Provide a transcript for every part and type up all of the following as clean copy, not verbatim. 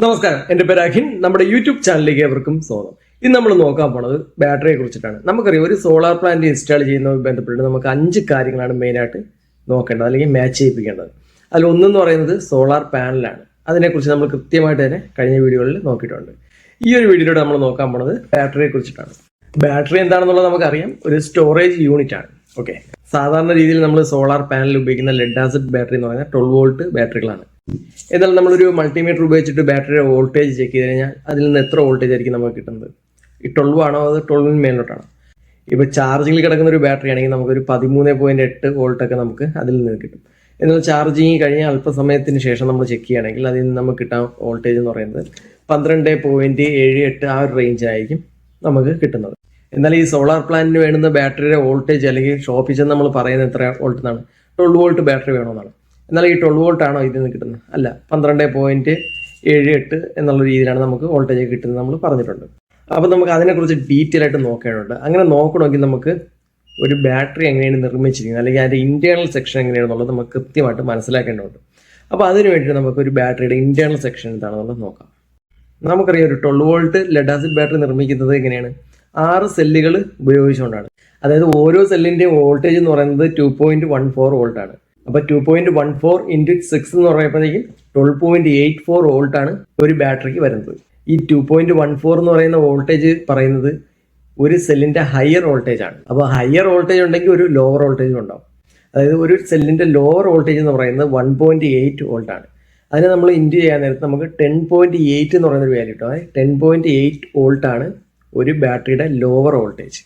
നമസ്കാരം, എൻ്റെ പേര് അഖിൻ. നമ്മുടെ യൂട്യൂബ് ചാനലിലേക്ക് ഏവർക്കും സ്വാഗതം. ഇന്ന് നമ്മൾ നോക്കാൻ പോണത് ബാറ്ററിയെ കുറിച്ചിട്ടാണ്. നമുക്കറിയാം, ഒരു സോളാർ പ്ലാന്റ് ഇൻസ്റ്റാൾ ചെയ്യുന്നതുമായി ബന്ധപ്പെട്ട് നമുക്ക് 5 കാര്യങ്ങളാണ് മെയിനായിട്ട് നോക്കേണ്ടത് അല്ലെങ്കിൽ മാച്ച് ചെയ്യിപ്പിക്കേണ്ടത്. അതിൽ ഒന്നെന്ന് പറയുന്നത് സോളാർ പാനലാണ്. അതിനെക്കുറിച്ച് നമ്മൾ കൃത്യമായിട്ട് തന്നെ കഴിഞ്ഞ വീഡിയോകളിൽ നോക്കിയിട്ടുണ്ട്. ഈ ഒരു വീഡിയോയിലൂടെ നമ്മൾ നോക്കാൻ പോണത് ബാറ്ററിയെ കുറിച്ചിട്ടാണ്. ബാറ്ററി എന്താണെന്നുള്ളത് നമുക്കറിയാം, ഒരു സ്റ്റോറേജ് യൂണിറ്റ് ആണ്. ഓക്കെ, സാധാരണ രീതിയിൽ നമ്മൾ സോളാർ പാനലിൽ ഉപയോഗിക്കുന്ന ലെഡ് ആസിഡ് ബാറ്ററി എന്ന് പറയുന്നത് 12 വോൾട്ട് ബാറ്ററികളാണ്. എന്നാൽ നമ്മളൊരു മൾട്ടിമീറ്റർ ഉപയോഗിച്ചിട്ട് ബാറ്ററിയുടെ വോൾട്ടേജ് ചെക്ക് ചെയ്ത് കഴിഞ്ഞാൽ അതിൽ നിന്ന് എത്ര വോൾട്ടേജ് ആയിരിക്കും നമുക്ക് കിട്ടുന്നത്? ഈ 12 ആണോ അത് 12 മേലോട്ടാണോ? ഇപ്പോൾ ചാർജിങ്ങിൽ കിടക്കുന്ന ഒരു ബാറ്ററി ആണെങ്കിൽ നമുക്കൊരു 13.8 വോൾട്ടൊക്കെ നമുക്ക് അതിൽ നിന്ന് കിട്ടും. എന്നാൽ ചാർജിങ് കഴിഞ്ഞ അല്പസമയത്തിന് ശേഷം നമ്മൾ ചെക്ക് ചെയ്യുകയാണെങ്കിൽ അതിൽ നിന്ന് നമുക്ക് കിട്ടാൻ വോൾട്ടേജ് എന്ന് പറയുന്നത് 12.78 ആ ഒരു റേഞ്ചായിരിക്കും നമുക്ക് കിട്ടുന്നത്. എന്നാൽ ഈ സോളാർ പ്ലാന്റിന് വേണ്ടുന്ന ബാറ്ററിയുടെ വോൾട്ടേജ് അല്ലെങ്കിൽ ഷോപ്പിൽ ചെന്ന് നമ്മൾ പറയുന്നത് എത്ര വോൾട്ട് എന്നാണ്? 12 വോൾട്ട് ബാറ്ററി വേണമെന്നാണ്. എന്നാൽ ഈ 12 വോൾട്ട് ആണോ ഇതിൽ നിന്ന് കിട്ടുന്നത്? അല്ല, 12.78 എന്നുള്ള രീതിയിലാണ് നമുക്ക് വോൾട്ടേജ് കിട്ടുന്നത് നമ്മൾ പറഞ്ഞിട്ടുണ്ട്. അപ്പോൾ നമുക്ക് അതിനെക്കുറിച്ച് ഡീറ്റെയിൽ ആയിട്ട് നോക്കേണ്ടതുണ്ട്. അങ്ങനെ നോക്കണമെങ്കിൽ നമുക്ക് ഒരു ബാറ്ററി എങ്ങനെയാണ് നിർമ്മിച്ചിരിക്കുന്നത് അല്ലെങ്കിൽ അതിൻ്റെ ഇന്റേണൽ സെക്ഷൻ എങ്ങനെയാണെന്നുള്ളത് നമുക്ക് കൃത്യമായിട്ട് മനസ്സിലാക്കേണ്ടതുണ്ട്. അപ്പോൾ അതിന് വേണ്ടിയിട്ട് നമുക്ക് ഒരു ബാറ്ററിയുടെ ഇന്റേണൽ സെക്ഷൻ എന്താണെന്നുള്ളത് നോക്കാം. നമുക്കറിയാം, ഒരു 12 വോൾട്ട് ലെഡ് ആസിഡ് ബാറ്ററി നിർമ്മിക്കുന്നത് എങ്ങനെയാണ്? 6 സെല്ലുകൾ ഉപയോഗിച്ചുകൊണ്ടാണ്. അതായത് ഓരോ സെല്ലിൻ്റെയും വോൾട്ടേജ് എന്ന് പറയുന്നത് 2.14 വോൾട്ട് ആണ്. അപ്പോൾ 2.14 × 6 എന്ന് പറയുമ്പോഴത്തേക്കും 12.84 വോൾട്ടാണ് ഒരു ബാറ്ററിക്ക് വരുന്നത്. ഈ 2.14 എന്ന് പറയുന്ന വോൾട്ടേജ് പറയുന്നത് ഒരു സെല്ലിന്റെ ഹയർ വോൾട്ടേജ് ആണ്. അപ്പോൾ ഹയർ വോൾട്ടേജ് ഉണ്ടെങ്കിൽ ഒരു ലോവർ വോൾട്ടേജ് ഉണ്ടാവും. അതായത് ഒരു സെല്ലിന്റെ ലോവർ വോൾട്ടേജ് എന്ന് പറയുന്നത് 1.8 വോൾട്ട് ആണ്. അതിനെ നമ്മൾ ഇൻറ്റു ചെയ്യാൻ നേരത്ത് നമുക്ക് 10.8 എന്ന് പറയുന്ന ഒരു വാല്യൂ കിട്ടും. അതായത് 10.8 വോൾട്ട് ആണ് ഒരു ബാറ്ററിയുടെ ലോവർ വോൾട്ടേജ്.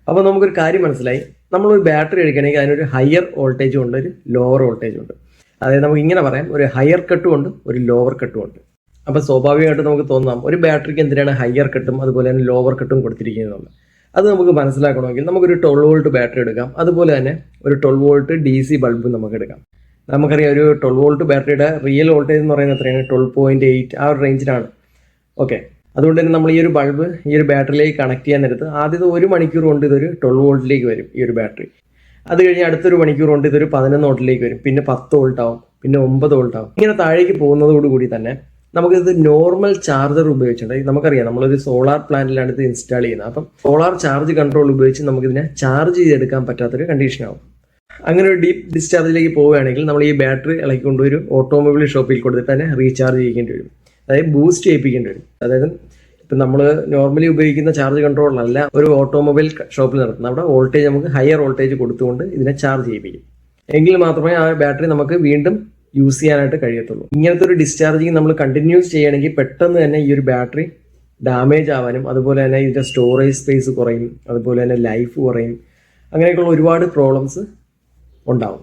അപ്പോൾ നമുക്കൊരു കാര്യം മനസ്സിലായി, നമ്മളൊരു ബാറ്ററി എടുക്കുകയാണെങ്കിൽ അതിനൊരു ഹയർ വോൾട്ടേജും ഉണ്ട്, ഒരു ലോവർ വോൾട്ടേജും ഉണ്ട്. അതായത് നമുക്ക് ഇങ്ങനെ പറയാം, ഒരു ഹയർ കട്ടും ഉണ്ട്, ഒരു ലോവർ കട്ടും ഉണ്ട്. അപ്പോൾ സ്വാഭാവികമായിട്ട് നമുക്ക് തോന്നാം, ഒരു ബാറ്ററിക്ക് എന്തിനാണ് ഹയർ കട്ടും അതുപോലെ തന്നെ ലോവർ കട്ടും കൊടുത്തിരിക്കുന്നത്? അത് നമുക്ക് മനസ്സിലാക്കണമെങ്കിൽ നമുക്കൊരു 12 വോൾട്ട് ബാറ്ററി എടുക്കാം. അതുപോലെ തന്നെ ഒരു 12 വോൾട്ട് DC ബൾബ് നമുക്ക് എടുക്കാം. നമുക്കറിയാം, ഒരു 12 വോൾട്ട് ബാറ്ററിയുടെ റിയൽ വോൾട്ടേജ് എന്ന് പറയുന്നത് എത്രയാണ്? 12.8 ആ ഒരു റേഞ്ചിലാണ്. ഓക്കെ, അതുകൊണ്ട് തന്നെ നമ്മൾ ഈ ഒരു ബൾബ് ഈ ഒരു ബാറ്ററിയിലേക്ക് കണക്ട് ചെയ്യാൻ നേരത്ത് ആദ്യത്തെ 1 മണിക്കൂർ കൊണ്ട് ഇതൊരു 12 വോൾട്ടിലേക്ക് വരും ഈ ഒരു ബാറ്ററി. അത് കഴിഞ്ഞ് അടുത്തൊരു മണിക്കൂർ കൊണ്ട് ഇതൊരു 11 വോൾട്ടിലേക്ക് വരും, പിന്നെ 10 വോൾട്ട് ആവും, പിന്നെ 9 വോൾട്ട് ആവും. ഇങ്ങനെ താഴേക്ക് പോകുന്നതോടുകൂടി തന്നെ നമുക്കിത് നോർമൽ ചാർജർ ഉപയോഗിച്ചിട്ടുണ്ട്. നമുക്കറിയാം, നമ്മളൊരു സോളാർ പ്ലാന്റിലാണ് ഇത് ഇൻസ്റ്റാൾ ചെയ്യുന്നത്. അപ്പം സോളാർ ചാർജ് കൺട്രോൾ ഉപയോഗിച്ച് നമുക്കിതിനെ ചാർജ് ചെയ്തെടുക്കാൻ പറ്റാത്തൊരു കണ്ടീഷനാവും. അങ്ങനെ ഒരു ഡീപ്പ് ഡിസ്ചാർജിലേക്ക് പോവുകയാണെങ്കിൽ നമ്മൾ ഈ ബാറ്ററി ഇളക്കിക്കൊണ്ട് ഒരു ഓട്ടോമൊബൈൽ ഷോപ്പിൽ കൊടുത്തിട്ട് തന്നെ റീചാർജ് ചെയ്യേണ്ടി വരും. അതായത് ബൂസ്റ്റ് ചെയ്യിപ്പിക്കേണ്ടി വരും. അതായത് ഇപ്പം നമ്മൾ നോർമലി ഉപയോഗിക്കുന്ന ചാർജ് കൺട്രോളല്ല ഒരു ഓട്ടോമൊബൈൽ ഷോപ്പിൽ നടത്തുന്നത്. അവിടെ വോൾട്ടേജ് നമുക്ക് ഹയർ വോൾട്ടേജ് കൊടുത്തുകൊണ്ട് ഇതിനെ ചാർജ് ചെയ്യിപ്പിക്കും. എങ്കിൽ മാത്രമേ ആ ബാറ്ററി നമുക്ക് വീണ്ടും യൂസ് ചെയ്യാനായിട്ട് കഴിയത്തുള്ളൂ. ഇങ്ങനത്തെ ഒരു ഡിസ്ചാർജിങ് നമ്മൾ കണ്ടിന്യൂസ് ചെയ്യണമെങ്കിൽ പെട്ടെന്ന് തന്നെ ഈ ഒരു ബാറ്ററി ഡാമേജ് ആവാനും അതുപോലെ തന്നെ ഇതിൻ്റെ സ്റ്റോറേജ് സ്പേസ് കുറയും, അതുപോലെ തന്നെ ലൈഫ് കുറയും, അങ്ങനെയൊക്കെയുള്ള ഒരുപാട് പ്രോബ്ലംസ് ഉണ്ടാവും.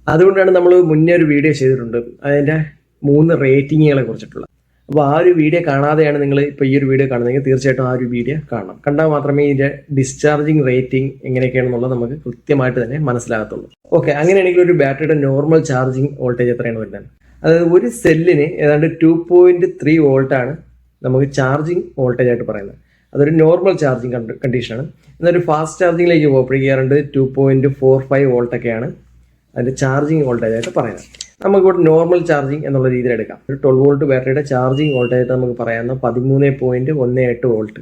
അതുകൊണ്ടാണ് നമ്മൾ മുന്നേ ഒരു വീഡിയോ ചെയ്തിട്ടുണ്ട് അതിൻ്റെ 3 റേറ്റിങ്ങുകളെ കുറിച്ചിട്ടുള്ള. അപ്പോൾ ആ ഒരു വീഡിയോ കാണാതെയാണ് നിങ്ങൾ ഇപ്പോൾ ഈ ഒരു വീഡിയോ കാണുന്നതെങ്കിൽ തീർച്ചയായിട്ടും ആ ഒരു വീഡിയോ കാണണം. കണ്ടാൽ മാത്രമേ ഇതിൻ്റെ ഡിസ്ചാർജിങ് റേറ്റിംഗ് എങ്ങനെയൊക്കെയാണെന്നുള്ളത് നമുക്ക് കൃത്യമായിട്ട് തന്നെ മനസ്സിലാകത്തുള്ളൂ. ഓക്കെ, അങ്ങനെയാണെങ്കിൽ ഒരു ബാറ്ററിയുടെ നോർമൽ ചാർജിങ് വോൾട്ടേജ് എത്രയാണ് വരുന്നത്? അതായത് ഒരു സെല്ലിന് ഏതാണ്ട് 2.3 വോൾട്ടാണ് നമുക്ക് ചാർജിങ് വോൾട്ടേജ് ആയിട്ട് പറയുന്നത്. അതൊരു നോർമൽ ചാർജിങ് കണ്ടീഷനാണ്. എന്നൊരു ഫാസ്റ്റ് ചാർജിങ്ങിലേക്ക് പോകുമ്പോഴേക്കും ഏതാണ്ട് 2.45 വോൾട്ടൊക്കെയാണ് അതിൻ്റെ ചാർജിങ് വോൾട്ടേജ് ആയിട്ട് പറയുന്നത്. നമുക്കിവിടെ നോർമൽ ചാർജിങ് എന്നുള്ള രീതിയിൽ എടുക്കാം. ഒരു 12 വോൾട്ട് ബാറ്ററിയുടെ ചാർജിങ് വോൾട്ടേജ് നമുക്ക് പറയാവുന്ന 13.18 വോൾട്ട്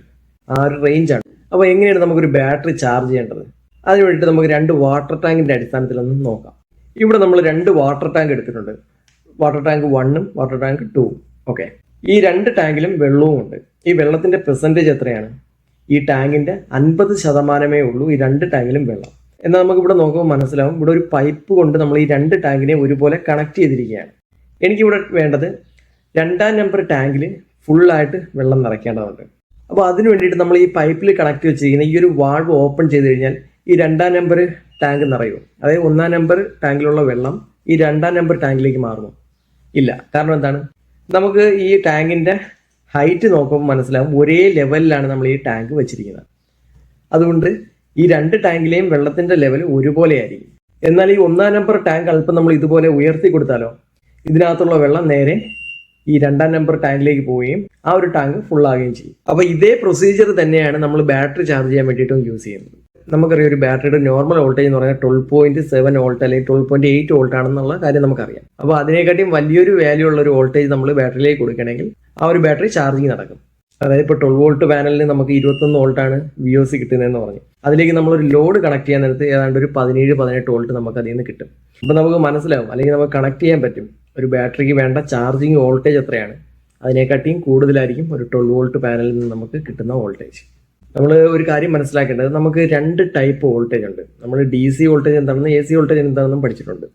ആ ഒരു റേഞ്ചാണ്. അപ്പോൾ എങ്ങനെയാണ് നമുക്കൊരു ബാറ്ററി ചാർജ് ചെയ്യേണ്ടത്? അതിന് വേണ്ടിയിട്ട് നമുക്ക് 2 വാട്ടർ ടാങ്കിൻ്റെ അടിസ്ഥാനത്തിലൊന്ന് നോക്കാം. ഇവിടെ നമ്മൾ 2 വാട്ടർ ടാങ്ക് എടുത്തിട്ടുണ്ട്. വാട്ടർ ടാങ്ക് 1ഉം വാട്ടർ ടാങ്ക് 2ഉം. ഓക്കെ, ഈ 2 ടാങ്കിലും വെള്ളവും ഉണ്ട്. ഈ വെള്ളത്തിൻ്റെ പെർസെൻറ്റേജ് എത്രയാണ്? ഈ ടാങ്കിൻ്റെ 50% ഉള്ളൂ ഈ 2 ടാങ്കിലും വെള്ളം. എന്നാൽ നമുക്കിവിടെ നോക്കുമ്പോൾ മനസ്സിലാവും, ഇവിടെ ഒരു പൈപ്പ് കൊണ്ട് നമ്മൾ ഈ 2 ടാങ്കിനെ ഒരുപോലെ കണക്ട് ചെയ്തിരിക്കുകയാണ്. എനിക്കിവിടെ വേണ്ടത് 2ാം നമ്പർ ടാങ്കിൽ ഫുള്ളായിട്ട് വെള്ളം നിറയ്ക്കേണ്ടതുണ്ട്. അപ്പോൾ അതിന് വേണ്ടിയിട്ട് നമ്മൾ ഈ പൈപ്പിൽ കണക്ട് വെച്ചിരിക്കുന്ന ഈ ഒരു വാൾവ് ഓപ്പൺ ചെയ്ത് കഴിഞ്ഞാൽ ഈ 2ാം നമ്പർ ടാങ്ക് നിറയും. അതായത് 1ാം നമ്പർ ടാങ്കിലുള്ള വെള്ളം ഈ 2ാം നമ്പർ ടാങ്കിലേക്ക് മാറുന്നു? ഇല്ല. കാരണം എന്താണ്? നമുക്ക് ഈ ടാങ്കിൻ്റെ ഹൈറ്റ് നോക്കുമ്പോൾ മനസ്സിലാവും, ഒരേ ലെവലിലാണ് നമ്മൾ ഈ ടാങ്ക് വെച്ചിരിക്കുന്നത്. അതുകൊണ്ട് ഈ 2 ടാങ്കിലെയും വെള്ളത്തിന്റെ ലെവൽ ഒരുപോലെ ആയിരിക്കും. എന്നാൽ ഈ 1ാം നമ്പർ ടാങ്ക് അല്പം നമ്മൾ ഇതുപോലെ ഉയർത്തി കൊടുത്താലോ ഇതിനകത്തുള്ള വെള്ളം നേരെ ഈ 2ാം നമ്പർ ടാങ്കിലേക്ക് പോവുകയും ആ ഒരു ടാങ്ക് ഫുൾ ആകുകയും ചെയ്യും. അപ്പോൾ ഇതേ പ്രൊസീജിയർ തന്നെയാണ് നമ്മൾ ബാറ്ററി ചാർജ് ചെയ്യാൻ വേണ്ടിയിട്ടും യൂസ് ചെയ്യുന്നത്. നമുക്കറിയാം ഒരു ബാറ്ററിയുടെ നോർമൽ വോൾട്ടേജ് എന്ന് പറഞ്ഞാൽ 12.7 വോൾട്ട് അല്ലെങ്കിൽ 12.8 വോൾട്ട് ആണെന്നുള്ള കാര്യം നമുക്കറിയാം. അപ്പോൾ അതിനെക്കാട്ടിയും വലിയൊരു വാല്യൂ ഉള്ള ഒരു വോൾട്ടേജ് നമ്മൾ ബാറ്ററിയിലേക്ക് കൊടുക്കണമെങ്കിൽ ആ ഒരു ബാറ്ററി ചാർജിങ് നടക്കും. അതായത് ഇപ്പോൾ 12 വോൾട്ട് പാനലിന് നമുക്ക് 21 വോൾട്ടാണ് VOC കിട്ടുന്നതെന്ന് പറഞ്ഞു. അതിലേക്ക് നമ്മളൊരു ലോഡ് കണക്ട് ചെയ്യാൻ നേരത്ത് ഏതാണ്ട് ഒരു 17-18 വോൾട്ട് നമുക്ക് അതിൽ നിന്ന് കിട്ടും. അപ്പോൾ നമുക്ക് മനസ്സിലാവും, അല്ലെങ്കിൽ നമുക്ക് കണക്ട് ചെയ്യാൻ പറ്റും ഒരു ബാറ്ററിക്ക് വേണ്ട ചാർജിങ് വോൾട്ടേജ് എത്രയാണ്. അതിനെക്കാട്ടിയും കൂടുതലായിരിക്കും ഒരു 12 വോൾട്ട് പാനലിൽ നിന്ന് നമുക്ക് കിട്ടുന്ന വോൾട്ടേജ്. നമ്മൾ ഒരു കാര്യം മനസ്സിലാക്കേണ്ടത്, നമുക്ക് 2 ടൈപ്പ് വോൾട്ടേജ് ഉണ്ട്. നമ്മൾ DC വോൾട്ടേജ് എന്താണെന്നും AC വോൾട്ടേജ് എന്താണെന്നും പഠിച്ചിട്ടുണ്ട്.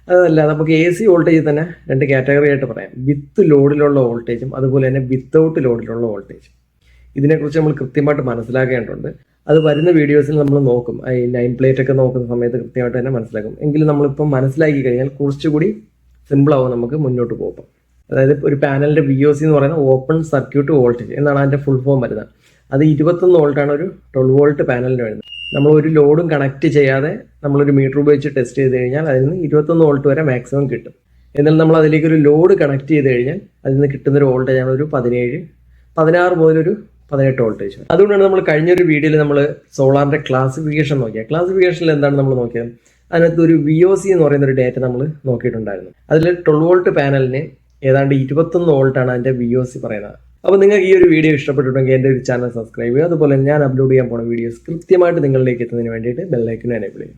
അതല്ല, നമുക്ക് AC വോൾട്ടേജ് തന്നെ 2 കാറ്റഗറി ആയിട്ട് പറയാം. വിത്ത് ലോഡിലുള്ള വോൾട്ടേജും അതുപോലെ തന്നെ വിത്തൗട്ട് ലോഡിലുള്ള വോൾട്ടേജും. ഇതിനെക്കുറിച്ച് നമ്മൾ കൃത്യമായിട്ട് മനസ്സിലാക്കേണ്ടതുണ്ട്. അത് വരുന്ന വീഡിയോസിൽ നമ്മൾ നോക്കും. ഈ നൈം പ്ലേറ്റ് ഒക്കെ നോക്കുന്ന സമയത്ത് കൃത്യമായിട്ട് തന്നെ മനസ്സിലാക്കും. എങ്കിലും നമ്മളിപ്പം മനസ്സിലാക്കി കഴിഞ്ഞാൽ കുറച്ചുകൂടി സിമ്പിളാവും നമുക്ക് മുന്നോട്ട് പോകുമ്പോൾ. അതായത് ഒരു പാനലിന്റെ VOC എന്ന് പറയുന്നത് ഓപ്പൺ സർക്യൂട്ട് വോൾട്ടേജ് എന്നാണ് അതിന്റെ ഫുൾ ഫോം വരുന്നത്. അത് 21 വോൾട്ടാണ് ഒരു 12 വോൾട്ട് പാനലിന് വരുന്നത്. നമ്മൾ ഒരു ലോഡും കണക്ട് ചെയ്യാതെ നമ്മളൊരു മീറ്റർ ഉപയോഗിച്ച് ടെസ്റ്റ് ചെയ്ത് കഴിഞ്ഞാൽ അതിൽ നിന്ന് 21 വോൾട്ട് വരെ മാക്സിമം കിട്ടും. എന്നാൽ നമ്മൾ അതിലേക്ക് ഒരു ലോഡ് കണക്ട് ചെയ്ത് കഴിഞ്ഞാൽ അതിൽ നിന്ന് കിട്ടുന്നൊരു വോൾട്ടേജ് ആണ് ഒരു 16 മുതലൊരു 18 വോൾട്ടേജ്. അതുകൊണ്ടാണ് നമ്മൾ കഴിഞ്ഞൊരു വീഡിയോയിൽ നമ്മൾ സോളാറിന്റെ ക്ലാസിഫിക്കേഷൻ നോക്കിയത്. ക്ലാസിഫിക്കേഷനിൽ എന്താണ് നമ്മൾ നോക്കിയത്? അതിനകത്ത് ഒരു VOC എന്ന് പറയുന്ന ഒരു ഡേറ്റ നമ്മൾ നോക്കിയിട്ടുണ്ടായിരുന്നു. അതിൽ 12 വോൾട്ട് പാനലിന് ഏതാണ്ട് 21 വോൾട്ടാണ് അതിന്റെ VOC പറയുന്നത്. അപ്പോൾ നിങ്ങൾക്ക് ഈ ഒരു വീഡിയോ ഇഷ്ടപ്പെട്ടിട്ടുണ്ടെങ്കിൽ എൻ്റെ ഒരു ചാനൽ സബ്സ്ക്രൈബ് ചെയ്യുക. അതുപോലെ ഞാൻ അപ്ലോഡ് ചെയ്യാൻ പോകുന്ന വീഡിയോസ് കൃത്യമായിട്ട് നിങ്ങളിലേക്ക് എത്തുന്നതിന് വേണ്ടിയിട്ട് ബെൽ ഐക്കൺ എനേബിൾ ചെയ്യും.